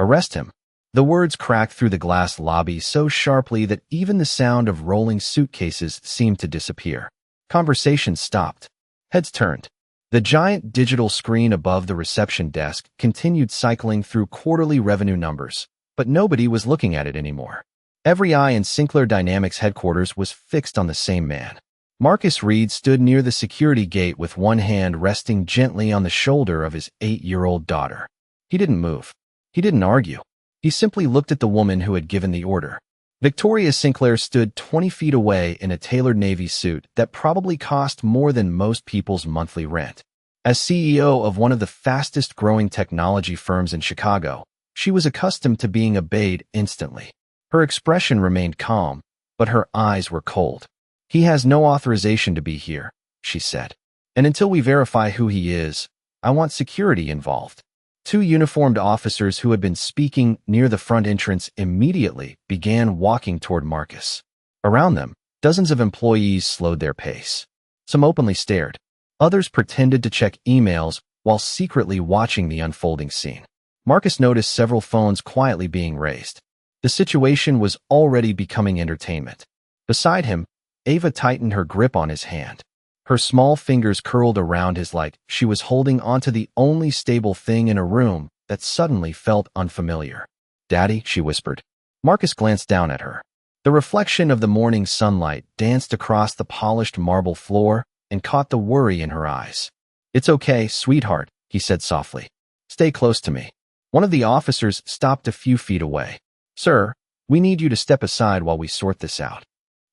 Arrest him. The words cracked through the glass lobby so sharply that even the sound of rolling suitcases seemed to disappear. Conversations stopped. Heads turned. The giant digital screen above the reception desk continued cycling through quarterly revenue numbers, but nobody was looking at it anymore. Every eye in Sinclair Dynamics headquarters was fixed on the same man. Marcus Reed stood near the security gate with one hand resting gently on the shoulder of his 8-year-old daughter. He didn't move. He didn't argue. He simply looked at the woman who had given the order. Victoria Sinclair stood 20 feet away in a tailored Navy suit that probably cost more than most people's monthly rent. As CEO of one of the fastest-growing technology firms in Chicago, she was accustomed to being obeyed instantly. Her expression remained calm, but her eyes were cold. "He has no authorization to be here," she said. "And until we verify who he is, I want security involved." Two uniformed officers who had been speaking near the front entrance immediately began walking toward Marcus. Around them, dozens of employees slowed their pace. Some openly stared. Others pretended to check emails while secretly watching the unfolding scene. Marcus noticed several phones quietly being raised. The situation was already becoming entertainment. Beside him, Ava tightened her grip on his hand. Her small fingers curled around his like she was holding onto the only stable thing in a room that suddenly felt unfamiliar. "Daddy," she whispered. Marcus glanced down at her. The reflection of the morning sunlight danced across the polished marble floor and caught the worry in her eyes. "It's okay, sweetheart," he said softly. "Stay close to me." One of the officers stopped a few feet away. "Sir, we need you to step aside while we sort this out."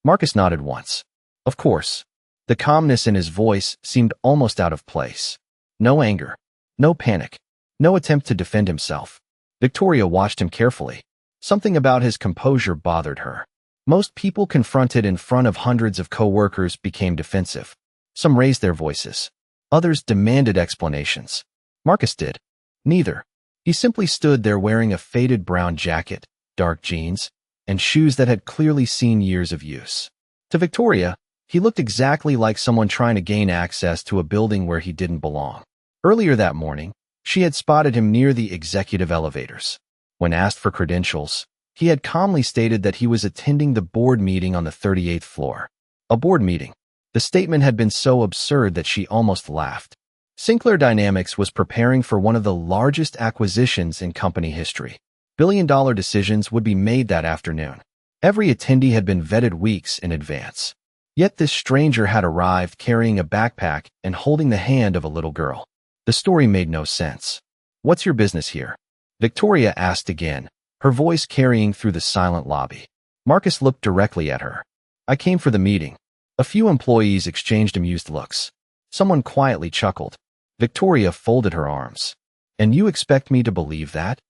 Marcus nodded once. Of course. The calmness in his voice seemed almost out of place. No anger. No panic. No attempt to defend himself. Victoria watched him carefully. Something about his composure bothered her. Most people confronted in front of hundreds of co-workers became defensive. Some raised their voices. Others demanded explanations. Marcus did. Neither. He simply stood there wearing a faded brown jacket, dark jeans, and shoes that had clearly seen years of use. To Victoria, he looked exactly like someone trying to gain access to a building where he didn't belong. Earlier that morning, she had spotted him near the executive elevators. When asked for credentials, he had calmly stated that he was attending the board meeting on the 38th floor. A board meeting. The statement had been so absurd that she almost laughed. Sinclair Dynamics was preparing for one of the largest acquisitions in company history. Billion-dollar decisions would be made that afternoon. Every attendee had been vetted weeks in advance. Yet this stranger had arrived carrying a backpack and holding the hand of a little girl. The story made no sense. "What's your business here?" Victoria asked again, her voice carrying through the silent lobby. Marcus looked directly at her. "I came for the meeting." A few employees exchanged amused looks. Someone quietly chuckled. Victoria folded her arms. "And you expect me to believe that?"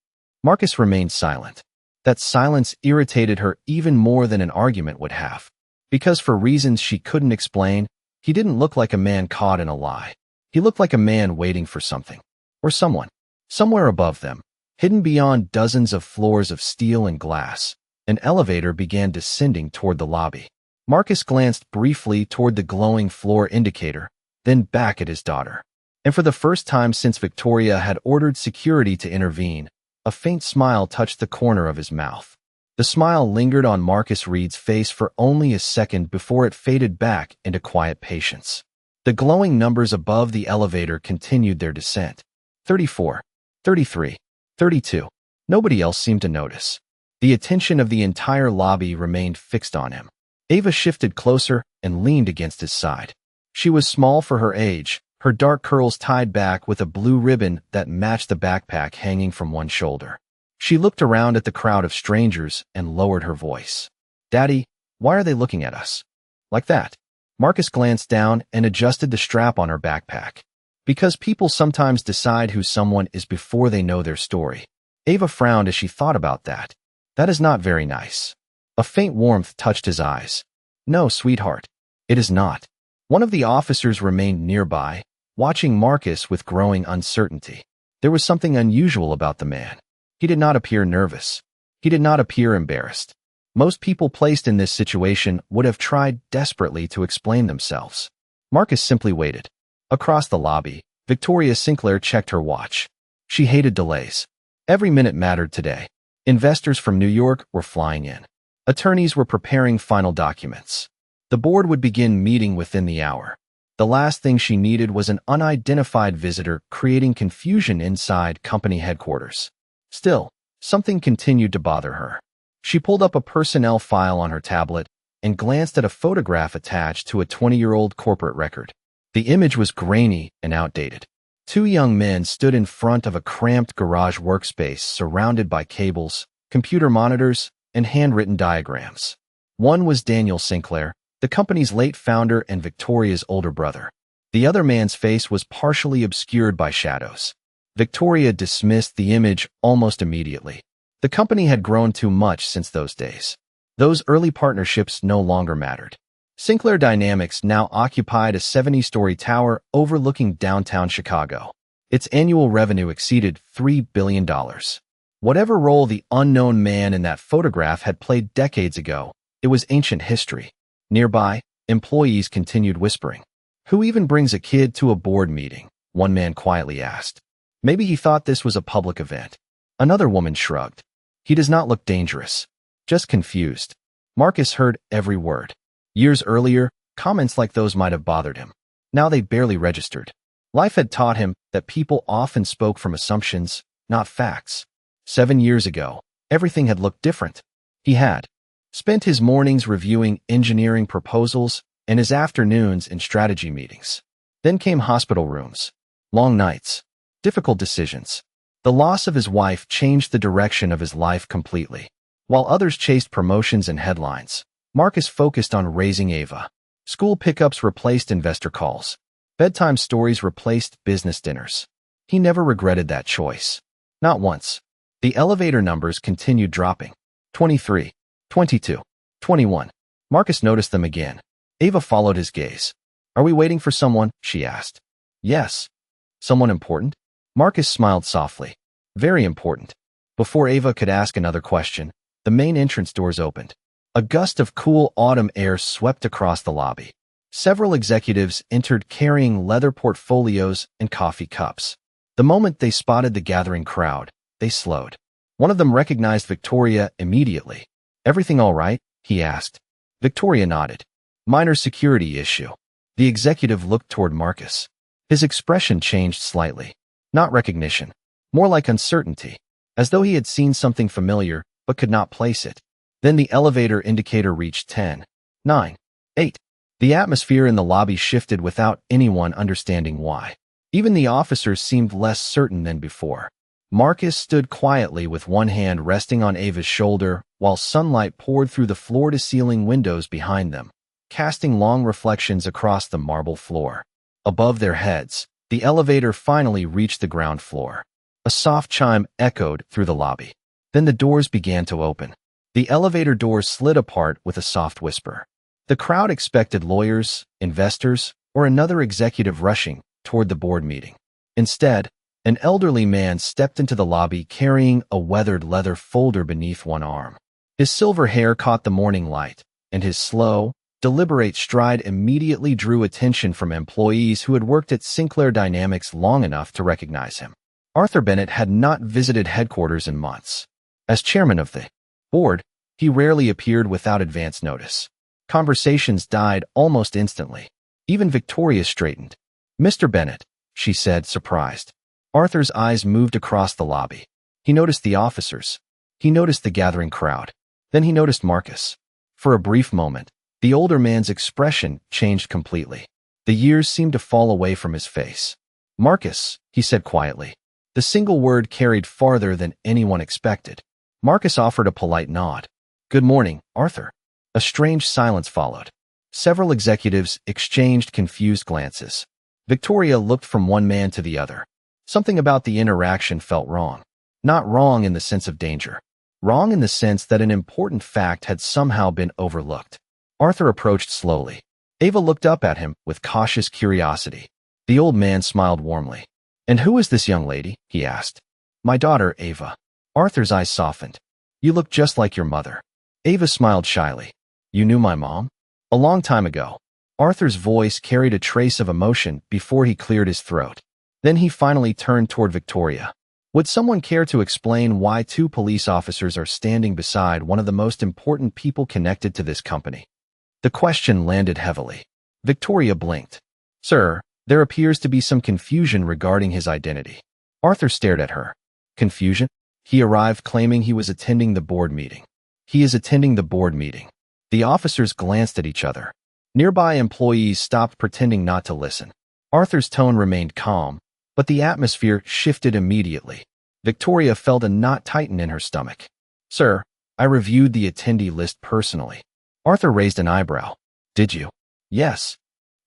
Marcus remained silent. That silence irritated her even more than an argument would have. Because for reasons she couldn't explain, he didn't look like a man caught in a lie. He looked like a man waiting for something. Or someone. Somewhere above them, hidden beyond dozens of floors of steel and glass, an elevator began descending toward the lobby. Marcus glanced briefly toward the glowing floor indicator, then back at his daughter. And for the first time since Victoria had ordered security to intervene, a faint smile touched the corner of his mouth. The smile lingered on Marcus Reed's face for only a second before it faded back into quiet patience. The glowing numbers above the elevator continued their descent. 34, 33, 32. Nobody else seemed to notice. The attention of the entire lobby remained fixed on him. Ava shifted closer and leaned against his side. She was small for her age, her dark curls tied back with a blue ribbon that matched the backpack hanging from one shoulder. She looked around at the crowd of strangers and lowered her voice. "Daddy, why are they looking at us?" "Like that?" Marcus glanced down and adjusted the strap on her backpack. "Because people sometimes decide who someone is before they know their story." Ava frowned as she thought about that. "That is not very nice." A faint warmth touched his eyes. "No, sweetheart. It is not." One of the officers remained nearby, watching Marcus with growing uncertainty. There was something unusual about the man. He did not appear nervous. He did not appear embarrassed. Most people placed in this situation would have tried desperately to explain themselves. Marcus simply waited. Across the lobby, Victoria Sinclair checked her watch. She hated delays. Every minute mattered today. Investors from New York were flying in. Attorneys were preparing final documents. The board would begin meeting within the hour. The last thing she needed was an unidentified visitor creating confusion inside company headquarters. Still, something continued to bother her. She pulled up a personnel file on her tablet and glanced at a photograph attached to a 20-year-old corporate record. The image was grainy and outdated. Two young men stood in front of a cramped garage workspace surrounded by cables, computer monitors, and handwritten diagrams. One was Daniel Sinclair, the company's late founder and Victoria's older brother. The other man's face was partially obscured by shadows. Victoria dismissed the image almost immediately. The company had grown too much since those days. Those early partnerships no longer mattered. Sinclair Dynamics now occupied a 70-story tower overlooking downtown Chicago. Its annual revenue exceeded $3 billion. Whatever role the unknown man in that photograph had played decades ago, it was ancient history. Nearby, employees continued whispering. "Who even brings a kid to a board meeting?" one man quietly asked. Maybe he thought this was a public event. Another woman shrugged. "He does not look dangerous, just confused." Marcus heard every word. Years earlier, comments like those might have bothered him. Now they barely registered. Life had taught him that people often spoke from assumptions, not facts. 7 years ago, everything had looked different. He had spent his mornings reviewing engineering proposals and his afternoons in strategy meetings. Then came hospital rooms, long nights, difficult decisions. The loss of his wife changed the direction of his life completely. While others chased promotions and headlines, Marcus focused on raising Ava. School pickups replaced investor calls. Bedtime stories replaced business dinners. He never regretted that choice. Not once. The elevator numbers continued dropping. 23, 22, 21. Marcus noticed them again. Ava followed his gaze. "Are we waiting for someone?" she asked. "Yes." "Someone important?" Marcus smiled softly. "Very important." Before Ava could ask another question, the main entrance doors opened. A gust of cool autumn air swept across the lobby. Several executives entered carrying leather portfolios and coffee cups. The moment they spotted the gathering crowd, they slowed. One of them recognized Victoria immediately. "Everything all right?" he asked. Victoria nodded. "Minor security issue." The executive looked toward Marcus. His expression changed slightly. Not recognition, more like uncertainty, as though he had seen something familiar but could not place it. Then the elevator indicator reached 10, 9, 8. The atmosphere in the lobby shifted without anyone understanding why. Even the officers seemed less certain than before. Marcus stood quietly with one hand resting on Ava's shoulder while sunlight poured through the floor-to-ceiling windows behind them, casting long reflections across the marble floor. Above their heads, the elevator finally reached the ground floor. A soft chime echoed through the lobby. Then the doors began to open. The elevator doors slid apart with a soft whisper. The crowd expected lawyers, investors, or another executive rushing toward the board meeting. Instead, an elderly man stepped into the lobby carrying a weathered leather folder beneath one arm. His silver hair caught the morning light, and his slow, deliberate stride immediately drew attention from employees who had worked at Sinclair Dynamics long enough to recognize him. Arthur Bennett had not visited headquarters in months. As chairman of the board, he rarely appeared without advance notice. Conversations died almost instantly. Even Victoria straightened. "Mr. Bennett," she said, surprised. Arthur's eyes moved across the lobby. He noticed the officers. He noticed the gathering crowd. Then he noticed Marcus. For a brief moment, the older man's expression changed completely. The years seemed to fall away from his face. "Marcus," he said quietly. The single word carried farther than anyone expected. Marcus offered a polite nod. "Good morning, Arthur." A strange silence followed. Several executives exchanged confused glances. Victoria looked from one man to the other. Something about the interaction felt wrong. Not wrong in the sense of danger. Wrong in the sense that an important fact had somehow been overlooked. Arthur approached slowly. Ava looked up at him with cautious curiosity. The old man smiled warmly. "And who is this young lady?" he asked. "My daughter, Ava." Arthur's eyes softened. "You look just like your mother." Ava smiled shyly. "You knew my mom?" "A long time ago." Arthur's voice carried a trace of emotion before he cleared his throat. Then he finally turned toward Victoria. Would someone care to explain why two police officers are standing beside one of the most important people connected to this company? The question landed heavily. Victoria blinked. Sir, there appears to be some confusion regarding his identity. Arthur stared at her. Confusion? He arrived claiming he was attending the board meeting. He is attending the board meeting. The officers glanced at each other. Nearby employees stopped pretending not to listen. Arthur's tone remained calm, but the atmosphere shifted immediately. Victoria felt a knot tighten in her stomach. Sir, I reviewed the attendee list personally. Arthur raised an eyebrow. Did you? Yes.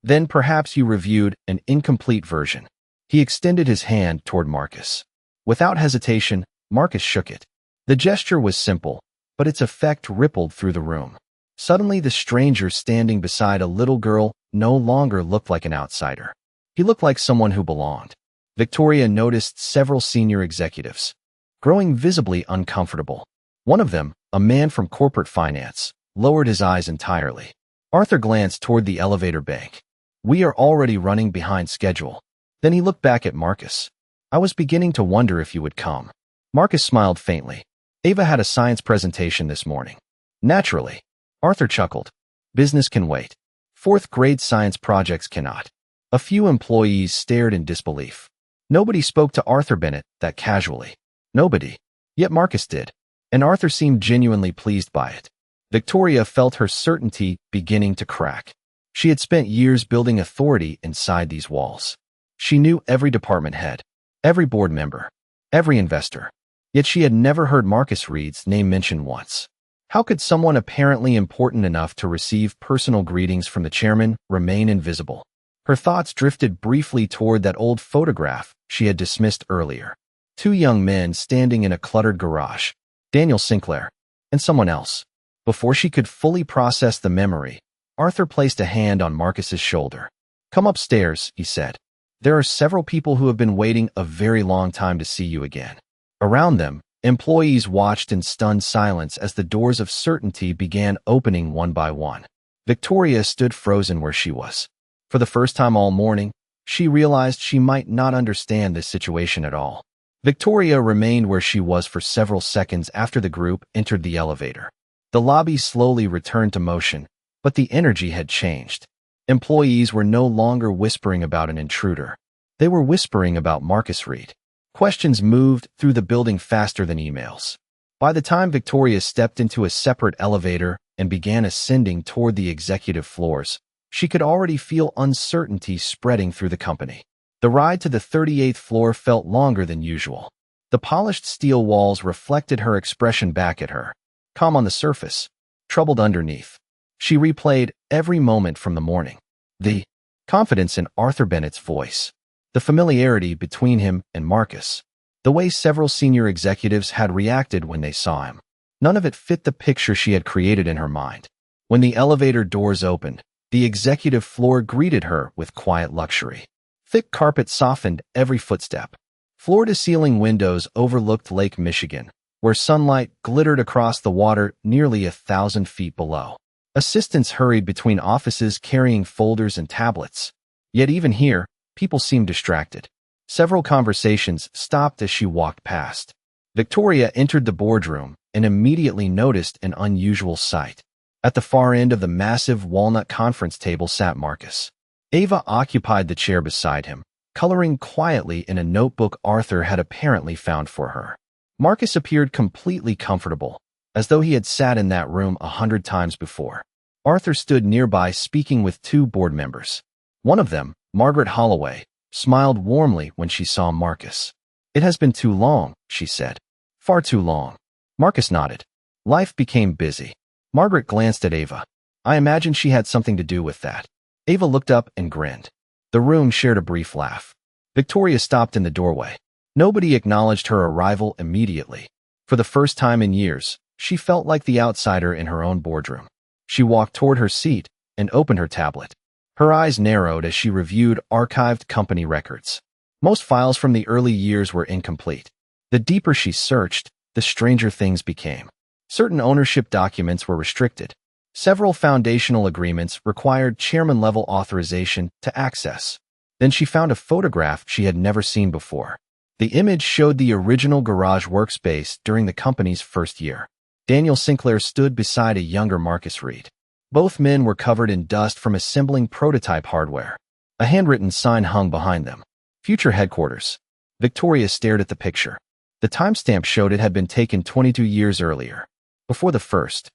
Then perhaps you reviewed an incomplete version. He extended his hand toward Marcus. Without hesitation, Marcus shook it. The gesture was simple, but its effect rippled through the room. Suddenly, the stranger standing beside a little girl no longer looked like an outsider. He looked like someone who belonged. Victoria noticed several senior executives, growing visibly uncomfortable. One of them, a man from corporate finance, lowered his eyes entirely. Arthur glanced toward the elevator bank. We are already running behind schedule. Then he looked back at Marcus. I was beginning to wonder if you would come. Marcus smiled faintly. Ava had a science presentation this morning. Naturally. Arthur chuckled. Business can wait. Fourth grade science projects cannot. A few employees stared in disbelief. Nobody spoke to Arthur Bennett that casually. Nobody. Yet Marcus did. And Arthur seemed genuinely pleased by it. Victoria felt her certainty beginning to crack. She had spent years building authority inside these walls. She knew every department head, every board member, every investor. Yet she had never heard Marcus Reed's name mentioned once. How could someone apparently important enough to receive personal greetings from the chairman remain invisible? Her thoughts drifted briefly toward that old photograph she had dismissed earlier. Two young men standing in a cluttered garage, Daniel Sinclair, and someone else. Before she could fully process the memory, Arthur placed a hand on Marcus's shoulder. Come upstairs, he said. There are several people who have been waiting a very long time to see you again. Around them, employees watched in stunned silence as the doors of certainty began opening one by one. Victoria stood frozen where she was. For the first time all morning, she realized she might not understand this situation at all. Victoria remained where she was for several seconds after the group entered the elevator. The lobby slowly returned to motion, but the energy had changed. Employees were no longer whispering about an intruder. They were whispering about Marcus Reed. Questions moved through the building faster than emails. By the time Victoria stepped into a separate elevator and began ascending toward the executive floors, she could already feel uncertainty spreading through the company. The ride to the 38th floor felt longer than usual. The polished steel walls reflected her expression back at her. Calm on the surface, troubled underneath. She replayed every moment from the morning. The confidence in Arthur Bennett's voice. The familiarity between him and Marcus. The way several senior executives had reacted when they saw him. None of it fit the picture she had created in her mind. When the elevator doors opened, the executive floor greeted her with quiet luxury. Thick carpet softened every footstep. Floor-to-ceiling windows overlooked Lake Michigan, where sunlight glittered across the water nearly 1,000 feet below. Assistants hurried between offices carrying folders and tablets. Yet even here, people seemed distracted. Several conversations stopped as she walked past. Victoria entered the boardroom and immediately noticed an unusual sight. At the far end of the massive walnut conference table sat Marcus. Ava occupied the chair beside him, coloring quietly in a notebook Arthur had apparently found for her. Marcus appeared completely comfortable, as though he had sat in that room 100 times before. Arthur stood nearby speaking with two board members. One of them, Margaret Holloway, smiled warmly when she saw Marcus. It has been too long, she said. Far too long. Marcus nodded. Life became busy. Margaret glanced at Ava. I imagine she had something to do with that. Ava looked up and grinned. The room shared a brief laugh. Victoria stopped in the doorway. Nobody acknowledged her arrival immediately. For the first time in years, she felt like the outsider in her own boardroom. She walked toward her seat and opened her tablet. Her eyes narrowed as she reviewed archived company records. Most files from the early years were incomplete. The deeper she searched, the stranger things became. Certain ownership documents were restricted. Several foundational agreements required chairman-level authorization to access. Then she found a photograph she had never seen before. The image showed the original garage workspace during the company's first year. Daniel Sinclair stood beside a younger Marcus Reed. Both men were covered in dust from assembling prototype hardware. A handwritten sign hung behind them. Future headquarters. Victoria stared at the picture. The timestamp showed it had been taken 22 years earlier. Before the first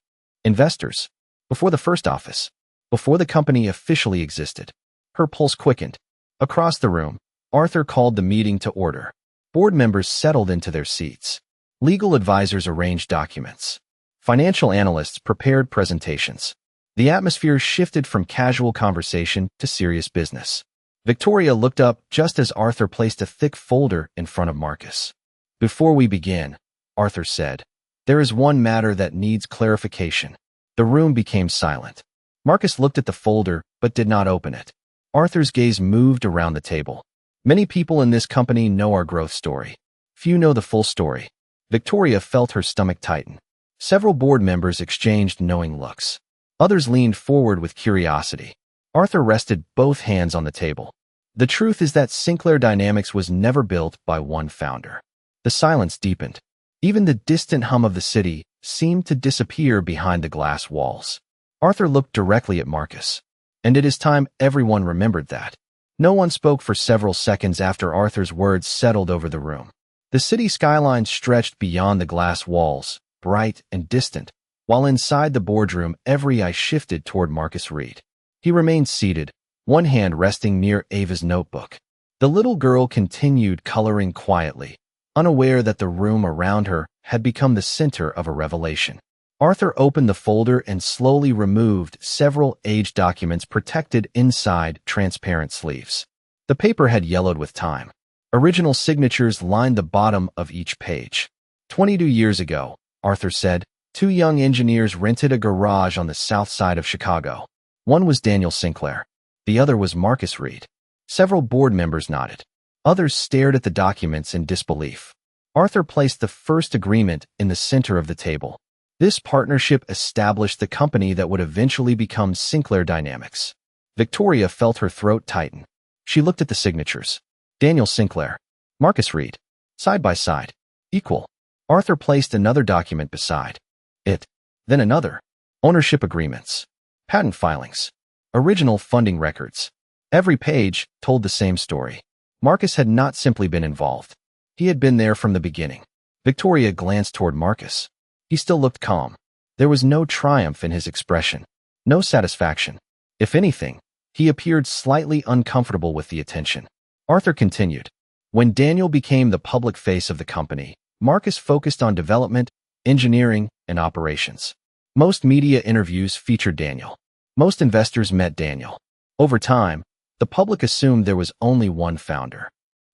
investors. Before the first office. Before the company officially existed. Her pulse quickened. Across the room, Arthur called the meeting to order. Board members settled into their seats. Legal advisors arranged documents. Financial analysts prepared presentations. The atmosphere shifted from casual conversation to serious business. Victoria looked up just as Arthur placed a thick folder in front of Marcus. "Before we begin," Arthur said, "there is one matter that needs clarification." The room became silent. Marcus looked at the folder but did not open it. Arthur's gaze moved around the table. "Many people in this company know our growth story. Few know the full story." Victoria felt her stomach tighten. Several board members exchanged knowing looks. Others leaned forward with curiosity. Arthur rested both hands on the table. "The truth is that Sinclair Dynamics was never built by one founder." The silence deepened. Even the distant hum of the city seemed to disappear behind the glass walls. Arthur looked directly at Marcus. And it is time everyone remembered that. No one spoke for several seconds after Arthur's words settled over the room. The city skyline stretched beyond the glass walls, bright and distant, while inside the boardroom every eye shifted toward Marcus Reed. He remained seated, one hand resting near Ava's notebook. The little girl continued coloring quietly, unaware that the room around her had become the center of a revelation. Arthur opened the folder and slowly removed several aged documents protected inside transparent sleeves. The paper had yellowed with time. Original signatures lined the bottom of each page. 22 years ago, Arthur said, two young engineers rented a garage on the south side of Chicago. One was Daniel Sinclair. The other was Marcus Reed. Several board members nodded. Others stared at the documents in disbelief. Arthur placed the first agreement in the center of the table. This partnership established the company that would eventually become Sinclair Dynamics. Victoria felt her throat tighten. She looked at the signatures. Daniel Sinclair, Marcus Reed, side by side, equal. Arthur placed another document beside it, then another. Ownership agreements, patent filings, original funding records. Every page told the same story. Marcus had not simply been involved. He had been there from the beginning. Victoria glanced toward Marcus. He still looked calm. There was no triumph in his expression, no satisfaction. If anything, he appeared slightly uncomfortable with the attention. Arthur continued. When Daniel became the public face of the company, Marcus focused on development, engineering, and operations. Most media interviews featured Daniel. Most investors met Daniel. Over time, the public assumed there was only one founder.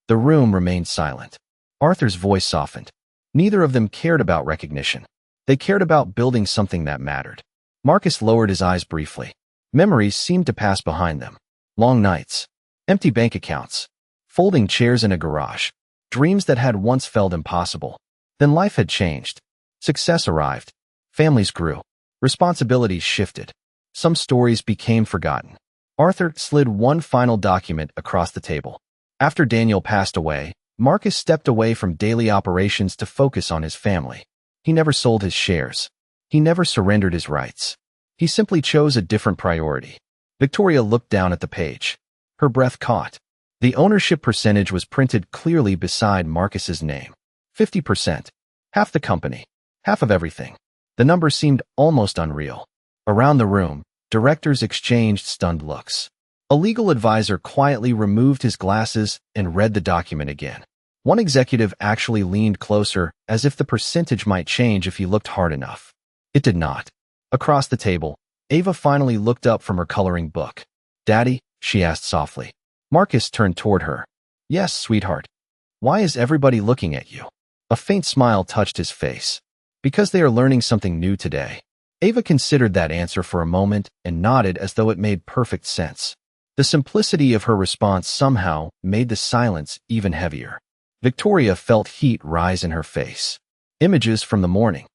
The room remained silent. Arthur's voice softened. Neither of them cared about recognition. They cared about building something that mattered. Marcus lowered his eyes briefly. Memories seemed to pass behind them. Long nights, empty bank accounts, folding chairs in a garage, dreams that had once felt impossible. Then life had changed. Success arrived. Families grew. Responsibilities shifted. Some stories became forgotten. Arthur slid one final document across the table. After Daniel passed away, Marcus stepped away from daily operations to focus on his family. He never sold his shares. He never surrendered his rights. He simply chose a different priority. Victoria looked down at the page. Her breath caught. The ownership percentage was printed clearly beside Marcus's name. 50%. Half the company. Half of everything. The number seemed almost unreal. Around the room, directors exchanged stunned looks. A legal advisor quietly removed his glasses and read the document again. One executive actually leaned closer, as if the percentage might change if he looked hard enough. It did not. Across the table, Ava finally looked up from her coloring book. "Daddy?" she asked softly. Marcus turned toward her. "Yes, sweetheart. Why is everybody looking at you?" A faint smile touched his face. "Because they are learning something new today." Ava considered that answer for a moment and nodded as though it made perfect sense. The simplicity of her response somehow made the silence even heavier. Victoria felt heat rise in her face. Images from the morning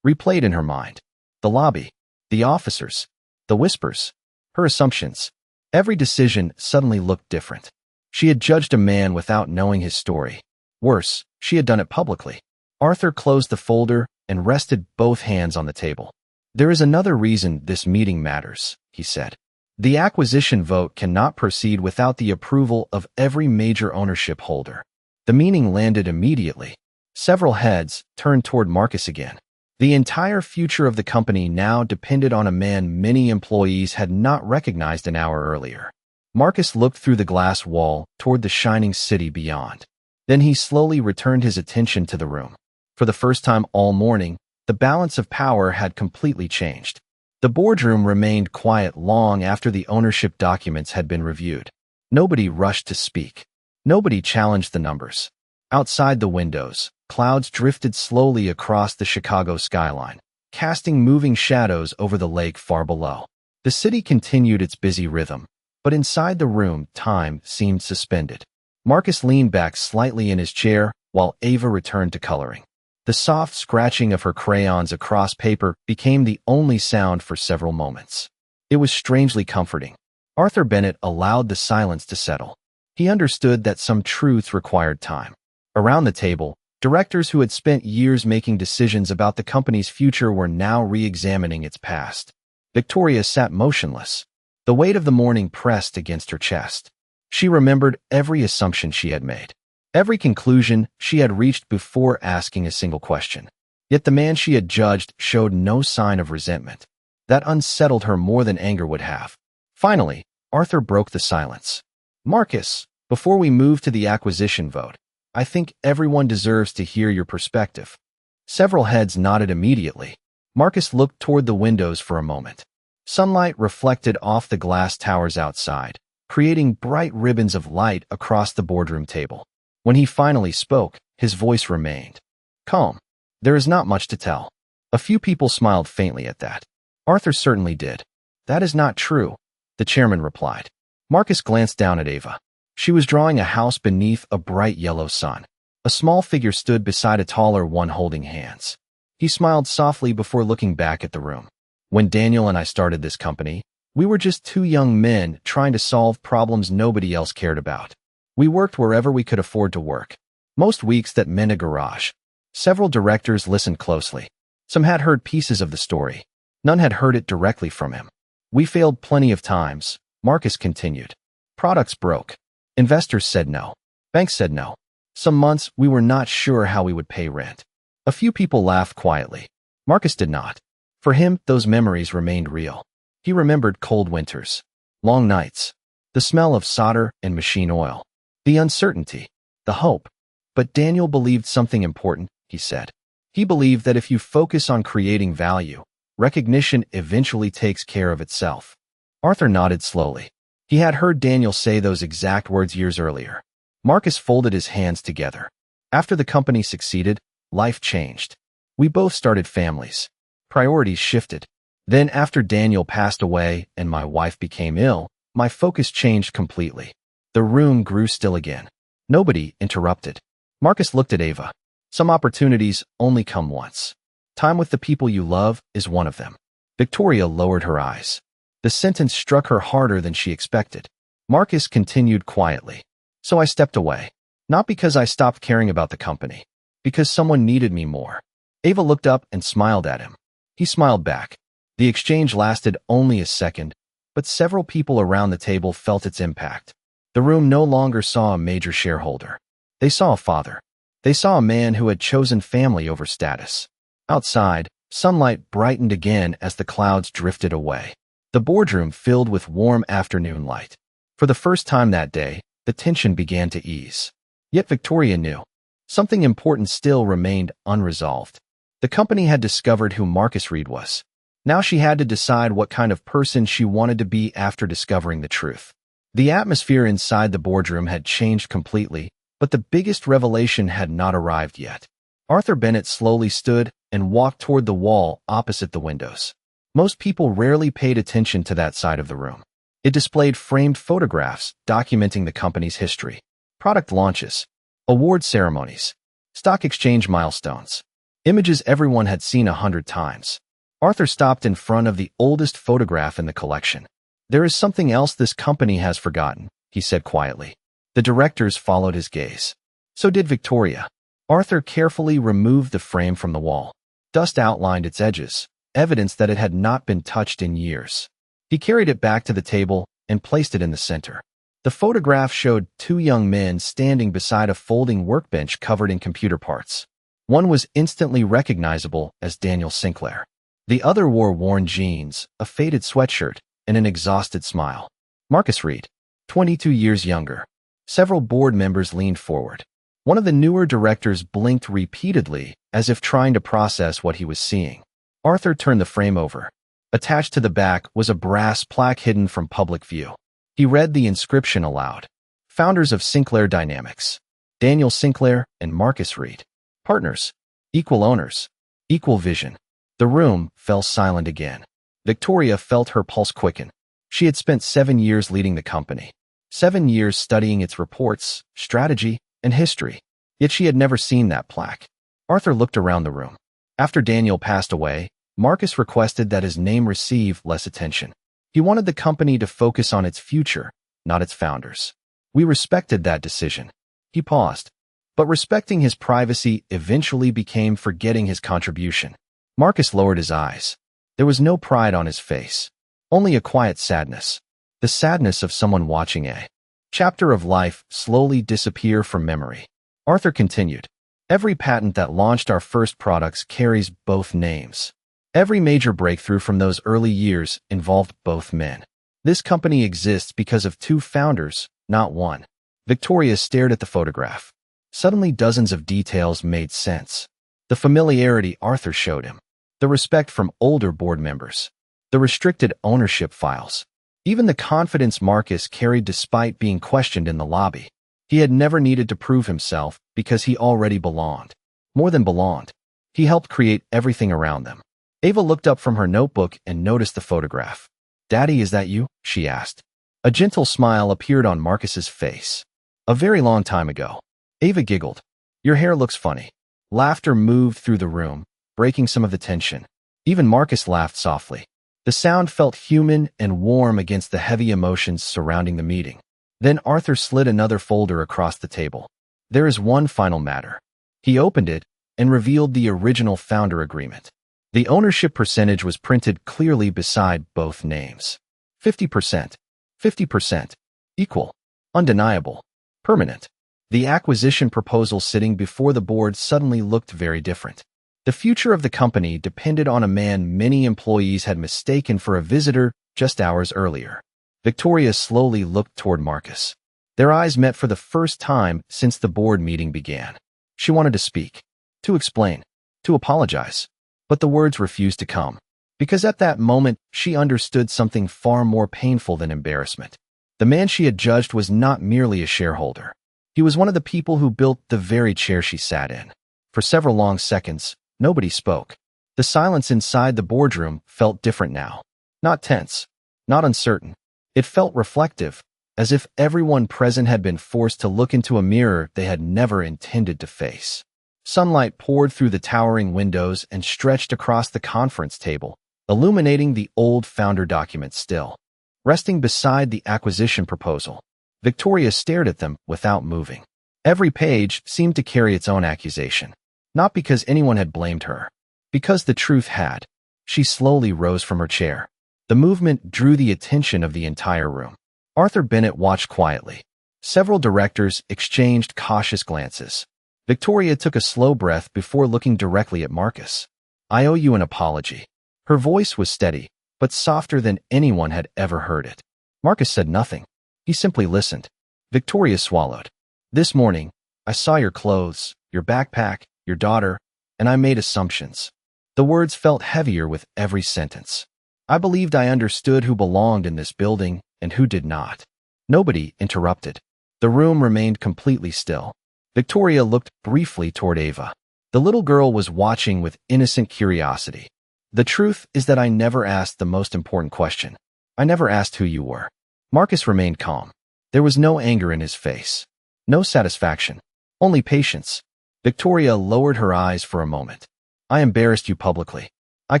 replayed in her mind. The lobby, the officers, the whispers, her assumptions. Every decision suddenly looked different. She had judged a man without knowing his story. Worse, she had done it publicly. Arthur closed the folder and rested both hands on the table. There is another reason this meeting matters, he said. The acquisition vote cannot proceed without the approval of every major ownership holder. The meeting landed immediately. Several heads turned toward Marcus again. The entire future of the company now depended on a man many employees had not recognized an hour earlier. Marcus looked through the glass wall toward the shining city beyond. Then he slowly returned his attention to the room. For the first time all morning, the balance of power had completely changed. The boardroom remained quiet long after the ownership documents had been reviewed. Nobody rushed to speak. Nobody challenged the numbers. Outside the windows, clouds drifted slowly across the Chicago skyline, casting moving shadows over the lake far below. The city continued its busy rhythm, but inside the room, time seemed suspended. Marcus leaned back slightly in his chair while Ava returned to coloring. The soft scratching of her crayons across paper became the only sound for several moments. It was strangely comforting. Arthur Bennett allowed the silence to settle. He understood that some truths required time. Around the table, directors who had spent years making decisions about the company's future were now re-examining its past. Victoria sat motionless. The weight of the morning pressed against her chest. She remembered every assumption she had made. Every conclusion she had reached before asking a single question. Yet the man she had judged showed no sign of resentment. That unsettled her more than anger would have. Finally, Arthur broke the silence. Marcus, before we move to the acquisition vote, I think everyone deserves to hear your perspective. Several heads nodded immediately. Marcus looked toward the windows for a moment. Sunlight reflected off the glass towers outside, creating bright ribbons of light across the boardroom table. When he finally spoke, his voice remained calm. There is not much to tell. A few people smiled faintly at that. Arthur certainly did. That is not true, the chairman replied. Marcus glanced down at Ava. She was drawing a house beneath a bright yellow sun. A small figure stood beside a taller one holding hands. He smiled softly before looking back at the room. When Daniel and I started this company, we were just two young men trying to solve problems nobody else cared about. We worked wherever we could afford to work. Most weeks that meant a garage. Several directors listened closely. Some had heard pieces of the story. None had heard it directly from him. We failed plenty of times, Marcus continued. Products broke. Investors said no. Banks said no. Some months we were not sure how we would pay rent. A few people laughed quietly. Marcus did not. For him, those memories remained real. He remembered cold winters, long nights, the smell of solder and machine oil. The uncertainty, the hope. But Daniel believed something important, he said. He believed that if you focus on creating value, recognition eventually takes care of itself. Arthur nodded slowly. He had heard Daniel say those exact words years earlier. Marcus folded his hands together. After the company succeeded, life changed. We both started families. Priorities shifted. Then after Daniel passed away and my wife became ill, my focus changed completely. The room grew still again. Nobody interrupted. Marcus looked at Ava. Some opportunities only come once. Time with the people you love is one of them. Victoria lowered her eyes. The sentence struck her harder than she expected. Marcus continued quietly. So I stepped away. Not because I stopped caring about the company. Because someone needed me more. Ava looked up and smiled at him. He smiled back. The exchange lasted only a second, but several people around the table felt its impact. The room no longer saw a major shareholder. They saw a father. They saw a man who had chosen family over status. Outside, sunlight brightened again as the clouds drifted away. The boardroom filled with warm afternoon light. For the first time that day, the tension began to ease. Yet Victoria knew. Something important still remained unresolved. The company had discovered who Marcus Reed was. Now she had to decide what kind of person she wanted to be after discovering the truth. The atmosphere inside the boardroom had changed completely, but the biggest revelation had not arrived yet. Arthur Bennett slowly stood and walked toward the wall opposite the windows. Most people rarely paid attention to that side of the room. It displayed framed photographs documenting the company's history, product launches, award ceremonies, stock exchange milestones, images everyone had seen 100 times. Arthur stopped in front of the oldest photograph in the collection. There is something else this company has forgotten, he said quietly. The directors followed his gaze. So did Victoria. Arthur carefully removed the frame from the wall. Dust outlined its edges, evidence that it had not been touched in years. He carried it back to the table and placed it in the center. The photograph showed two young men standing beside a folding workbench covered in computer parts. One was instantly recognizable as Daniel Sinclair. The other wore worn jeans, a faded sweatshirt, and an exhausted smile. Marcus Reed, 22 years younger. Several board members leaned forward. One of the newer directors blinked repeatedly, as if trying to process what he was seeing. Arthur turned the frame over. Attached to the back was a brass plaque hidden from public view. He read the inscription aloud. Founders of Sinclair Dynamics. Daniel Sinclair and Marcus Reed. Partners. Equal owners. Equal vision. The room fell silent again. Victoria felt her pulse quicken. She had spent 7 years leading the company. 7 years studying its reports, strategy, and history. Yet she had never seen that plaque. Arthur looked around the room. After Daniel passed away, Marcus requested that his name receive less attention. He wanted the company to focus on its future, not its founders. We respected that decision. He paused. But respecting his privacy eventually became forgetting his contribution. Marcus lowered his eyes. There was no pride on his face. Only a quiet sadness. The sadness of someone watching a chapter of life slowly disappear from memory. Arthur continued. Every patent that launched our first products carries both names. Every major breakthrough from those early years involved both men. This company exists because of two founders, not one. Victoria stared at the photograph. Suddenly dozens of details made sense. The familiarity Arthur showed him. The respect from older board members. The restricted ownership files. Even the confidence Marcus carried despite being questioned in the lobby. He had never needed to prove himself because he already belonged. More than belonged. He helped create everything around them. Ava looked up from her notebook and noticed the photograph. "Daddy, is that you?" she asked. A gentle smile appeared on Marcus's face. "A very long time ago." Ava giggled. "Your hair looks funny." Laughter moved through the room, breaking some of the tension. Even Marcus laughed softly. The sound felt human and warm against the heavy emotions surrounding the meeting. Then Arthur slid another folder across the table. "There is one final matter." He opened it and revealed the original founder agreement. The ownership percentage was printed clearly beside both names. 50%. 50%. Equal. Undeniable. Permanent. The acquisition proposal sitting before the board suddenly looked very different. The future of the company depended on a man many employees had mistaken for a visitor just hours earlier. Victoria slowly looked toward Marcus. Their eyes met for the first time since the board meeting began. She wanted to speak, to explain, to apologize. But the words refused to come. Because at that moment, she understood something far more painful than embarrassment. The man she had judged was not merely a shareholder. He was one of the people who built the very chair she sat in. For several long seconds, nobody spoke. The silence inside the boardroom felt different now. Not tense, not uncertain. It felt reflective, as if everyone present had been forced to look into a mirror they had never intended to face. Sunlight poured through the towering windows and stretched across the conference table, illuminating the old founder document still. Resting beside the acquisition proposal, Victoria stared at them without moving. Every page seemed to carry its own accusation. Not because anyone had blamed her. Because the truth had. She slowly rose from her chair. The movement drew the attention of the entire room. Arthur Bennett watched quietly. Several directors exchanged cautious glances. Victoria took a slow breath before looking directly at Marcus. "I owe you an apology." Her voice was steady, but softer than anyone had ever heard it. Marcus said nothing. He simply listened. Victoria swallowed. "This morning, I saw your clothes, your backpack, your daughter, and I made assumptions." The words felt heavier with every sentence. "I believed I understood who belonged in this building and who did not." Nobody interrupted. The room remained completely still. Victoria looked briefly toward Ava. The little girl was watching with innocent curiosity. "The truth is that I never asked the most important question. I never asked who you were." Marcus remained calm. There was no anger in his face. No satisfaction. Only patience. Victoria lowered her eyes for a moment. "I embarrassed you publicly. I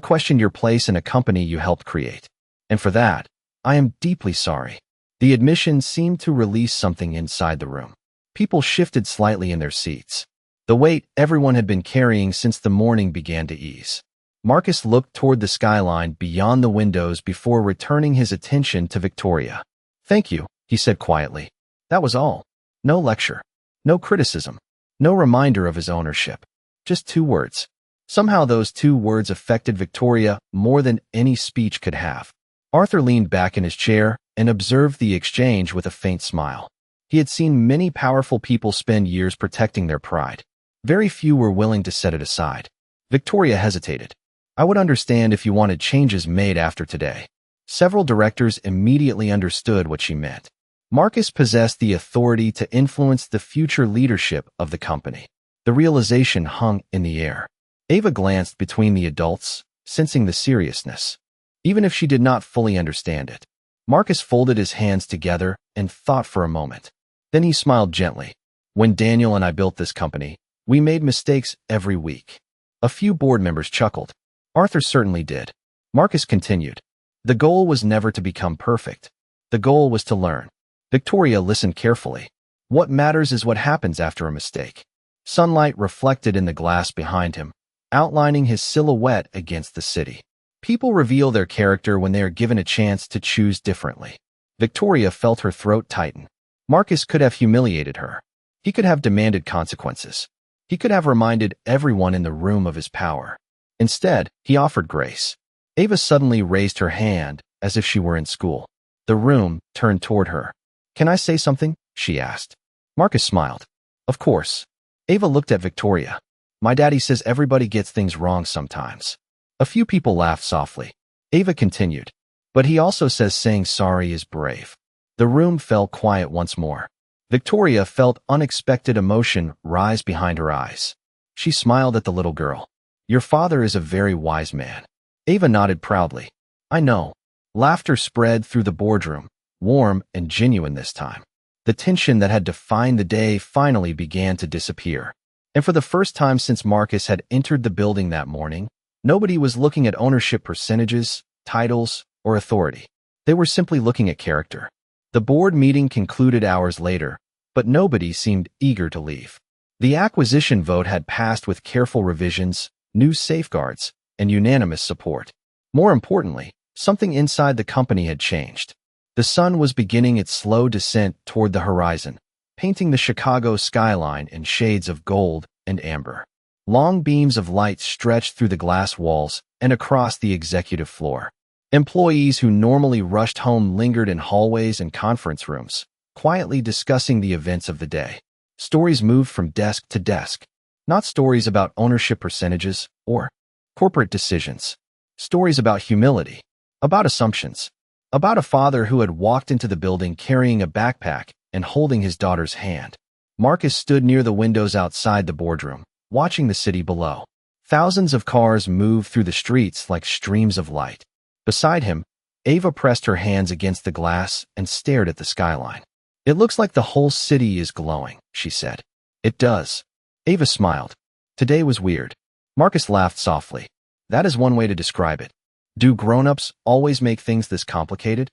questioned your place in a company you helped create. And for that, I am deeply sorry." The admission seemed to release something inside the room. People shifted slightly in their seats. The weight everyone had been carrying since the morning began to ease. Marcus looked toward the skyline beyond the windows before returning his attention to Victoria. "Thank you," he said quietly. That was all. No lecture. No criticism. No reminder of his ownership. Just 2 words. Somehow those 2 words affected Victoria more than any speech could have. Arthur leaned back in his chair and observed the exchange with a faint smile. He had seen many powerful people spend years protecting their pride. Very few were willing to set it aside. Victoria hesitated. "I would understand if you wanted changes made after today." Several directors immediately understood what she meant. Marcus possessed the authority to influence the future leadership of the company. The realization hung in the air. Ava glanced between the adults, sensing the seriousness, even if she did not fully understand it. Marcus folded his hands together and thought for a moment. Then he smiled gently. "When Daniel and I built this company, we made mistakes every week." A few board members chuckled. Arthur certainly did. Marcus continued. "The goal was never to become perfect. The goal was to learn." Victoria listened carefully. What matters is what happens after a mistake. Sunlight reflected in the glass behind him, outlining his silhouette against the city. People reveal their character when they are given a chance to choose differently. Victoria felt her throat tighten. Marcus could have humiliated her. He could have demanded consequences. He could have reminded everyone in the room of his power. Instead, he offered grace. Ava suddenly raised her hand as if she were in school. The room turned toward her. "Can I say something?" she asked. Marcus smiled. "Of course." Ava looked at Victoria. "My daddy says everybody gets things wrong sometimes." A few people laughed softly. Ava continued. "But he also says saying sorry is brave." The room fell quiet once more. Victoria felt unexpected emotion rise behind her eyes. She smiled at the little girl. "Your father is a very wise man." Ava nodded proudly. "I know." Laughter spread through the boardroom, warm and genuine this time. The tension that had defined the day finally began to disappear. And for the first time since Marcus had entered the building that morning, nobody was looking at ownership percentages, titles, or authority. They were simply looking at character. The board meeting concluded hours later, but nobody seemed eager to leave. The acquisition vote had passed with careful revisions, new safeguards, and unanimous support. More importantly, something inside the company had changed. The sun was beginning its slow descent toward the horizon, painting the Chicago skyline in shades of gold and amber. Long beams of light stretched through the glass walls and across the executive floor. Employees who normally rushed home lingered in hallways and conference rooms, quietly discussing the events of the day. Stories moved from desk to desk. Not stories about ownership percentages or corporate decisions. Stories about humility, about assumptions, about a father who had walked into the building carrying a backpack and holding his daughter's hand. Marcus stood near the windows outside the boardroom, watching the city below. Thousands of cars moved through the streets like streams of light. Beside him, Ava pressed her hands against the glass and stared at the skyline. "It looks like the whole city is glowing," she said. "It does." Ava smiled. "Today was weird." Marcus laughed softly. "That is one way to describe it. Do grown-ups always make things this complicated?"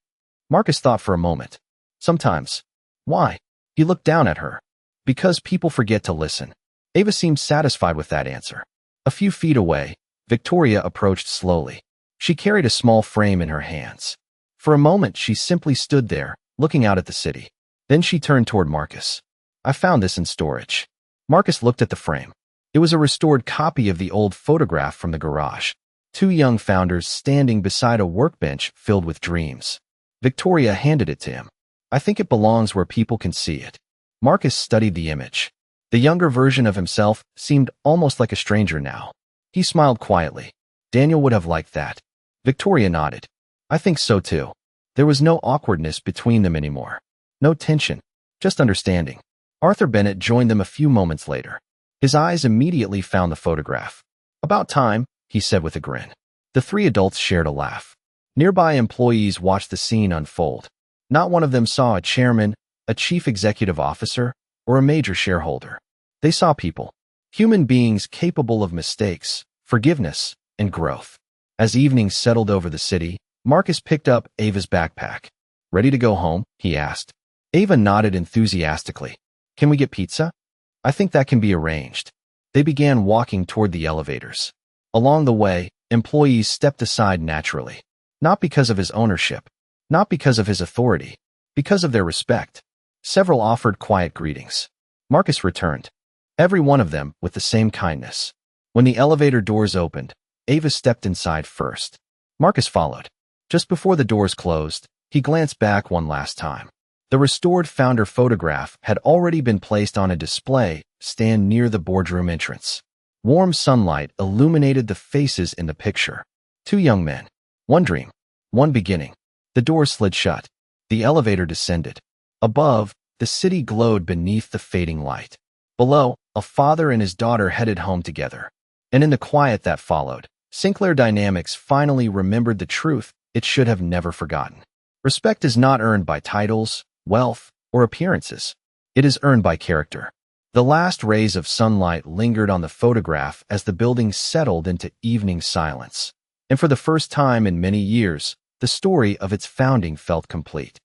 Marcus thought for a moment. "Sometimes." "Why?" He looked down at her. "Because people forget to listen." Ava seemed satisfied with that answer. A few feet away, Victoria approached slowly. She carried a small frame in her hands. For a moment, she simply stood there, looking out at the city. Then she turned toward Marcus. "I found this in storage." Marcus looked at the frame. It was a restored copy of the old photograph from the garage. 2 young founders standing beside a workbench filled with dreams. Victoria handed it to him. "I think it belongs where people can see it." Marcus studied the image. The younger version of himself seemed almost like a stranger now. He smiled quietly. "Daniel would have liked that." Victoria nodded. "I think so too." There was no awkwardness between them anymore. No tension, just understanding. Arthur Bennett joined them a few moments later. His eyes immediately found the photograph. "About time," he said with a grin. The 3 adults shared a laugh. Nearby employees watched the scene unfold. Not one of them saw a chairman, a chief executive officer, or a major shareholder. They saw people, human beings capable of mistakes, forgiveness, and growth. As evening settled over the city, Marcus picked up Ava's backpack. "Ready to go home?" he asked. Ava nodded enthusiastically. Can we get pizza? I think that can be arranged. They began walking toward the elevators. Along the way, employees stepped aside naturally. Not because of his ownership, not because of his authority, because of their respect. Several offered quiet greetings. Marcus returned, every one of them with the same kindness. When the elevator doors opened, Ava stepped inside first. Marcus followed. Just before the doors closed, he glanced back one last time. The restored founder photograph had already been placed on a display stand near the boardroom entrance. Warm sunlight illuminated the faces in the picture. Two young men. One dream. One beginning. The door slid shut. The elevator descended. Above, the city glowed beneath the fading light. Below, a father and his daughter headed home together. And in the quiet that followed, Sinclair Dynamics finally remembered the truth it should have never forgotten. Respect is not earned by titles, wealth, or appearances. It is earned by character. The last rays of sunlight lingered on the photograph as the building settled into evening silence. And for the first time in many years, the story of its founding felt complete.